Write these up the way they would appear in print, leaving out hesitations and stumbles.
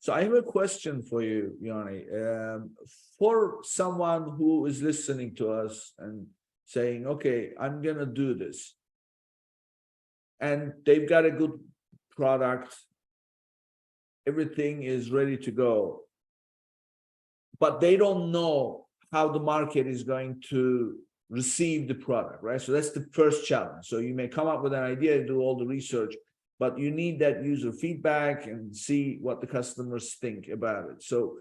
So I have a question for you, Yanni. For someone who is listening to us and saying, okay, I'm going to do this, and they've got a good product, everything is ready to go, but they don't know how the market is going to receive the product, right? So that's the first challenge. So you may come up with an idea, do all the research, but you need that user feedback and see what the customers think about it. So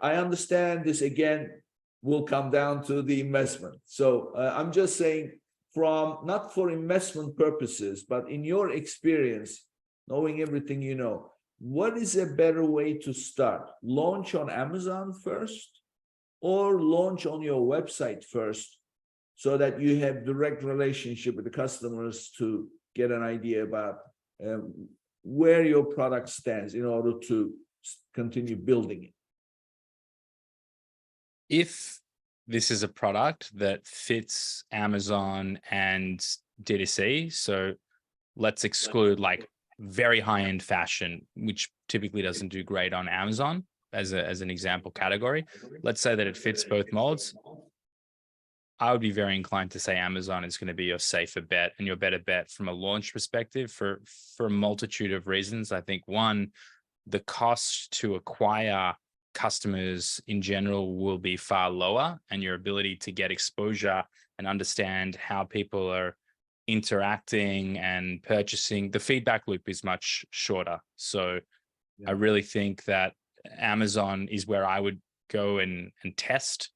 I understand this again will come down to the investment. So I'm just saying, from not for investment purposes, but in your experience, knowing everything you know, what is a better way to start? Launch on Amazon first, or launch on your website first, so that you have direct relationship with the customers to get an idea about where your product stands in order to continue building it. If this is a product that fits Amazon and D2C, so let's exclude like very high-end fashion, which typically doesn't do great on Amazon as an example category. Let's say that it fits both molds. I would be very inclined to say Amazon is going to be your safer bet and your better bet from a launch perspective for a multitude of reasons. I think one, the cost to acquire customers in general will be far lower, and your ability to get exposure and understand how people are interacting and purchasing, the feedback loop is much shorter. So I really think that Amazon is where I would go and test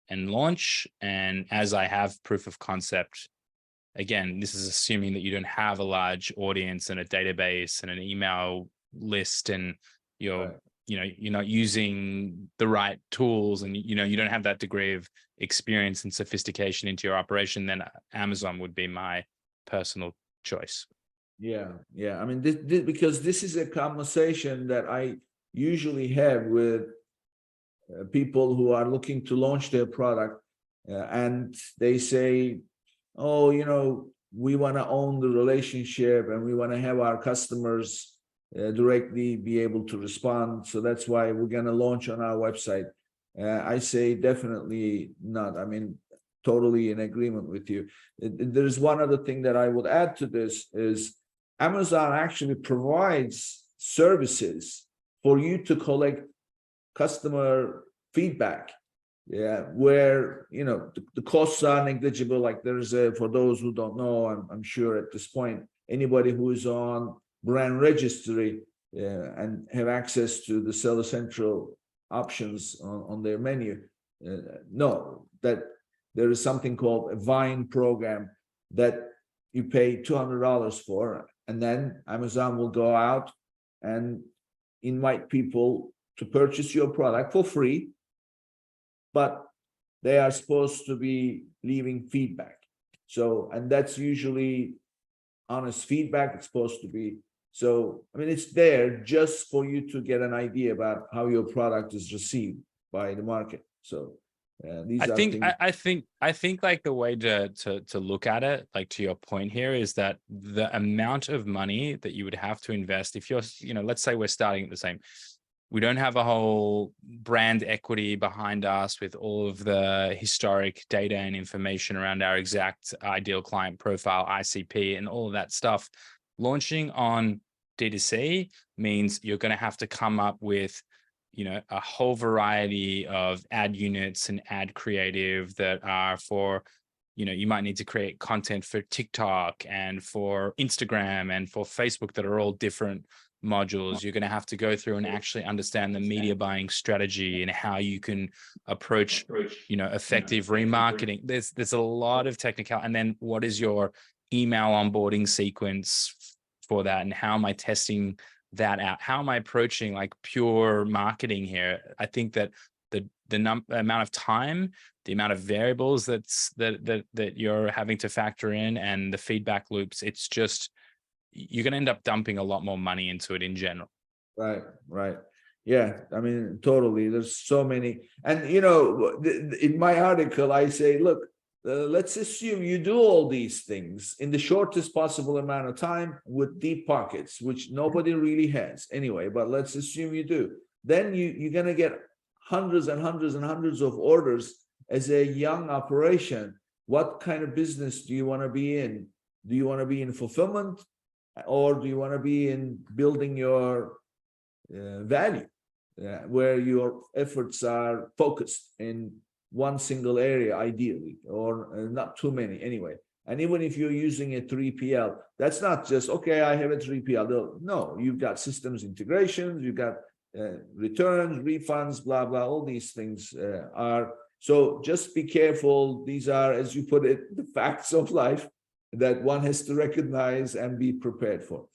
and launch. And as I have proof of concept, again, this is assuming that you don't have a large audience and a database and an email list, and you're not using the right tools, and you don't have that degree of experience and sophistication into your operation, then Amazon would be my personal choice. Yeah. I mean, this because this is a conversation that I usually have with people who are looking to launch their product, and they say, oh, we want to own the relationship and we want to have our customers directly be able to respond. So that's why we're going to launch on our website. I say definitely not. I mean, totally in agreement with you. There's one other thing that I would add to this is Amazon actually provides services for you to collect customer feedback, where the costs are negligible. Like there's for those who don't know, I'm sure at this point, anybody who is on brand registry and have access to the Seller Central options on their menu, know that there is something called a Vine program that you pay $200 for, and then Amazon will go out and invite people to purchase your product for free, but they are supposed to be leaving feedback. So, and that's usually honest feedback. It's supposed to be. So, I mean, it's there just for you to get an idea about how your product is received by the market. So, I think like the way to look at it, like to your point here, is that the amount of money that you would have to invest if you're, let's say we're starting at the same. We don't have a whole brand equity behind us with all of the historic data and information around our exact ideal client profile, ICP, and all of that stuff. Launching on D2C means you're going to have to come up with, a whole variety of ad units and ad creative that are for, you might need to create content for TikTok and for Instagram and for Facebook that are all different modules. You're going to have to go through and actually understand the media buying strategy and how you can approach, effective remarketing. There's a lot of technical. And then what is your email onboarding sequence for that? And how am I testing that out? How am I approaching like pure marketing here? I think that the amount of time, the amount of variables that you're having to factor in, and the feedback loops, it's just, you're going to end up dumping a lot more money into it in general. Right. Yeah. I mean, totally. There's so many. And, in my article, I say, look, let's assume you do all these things in the shortest possible amount of time with deep pockets, which nobody really has anyway, but let's assume you do. Then you're going to get hundreds and hundreds and hundreds of orders as a young operation. What kind of business do you want to be in? Do you want to be in fulfillment, or do you want to be in building your value, where your efforts are focused in one single area, ideally, or not too many anyway? And even if you're using a 3PL, that's not just, okay, I have a 3PL. No, you've got systems integrations, you've got returns, refunds, blah, blah, all these things are. So just be careful. These are, as you put it, the facts of life that one has to recognize and be prepared for.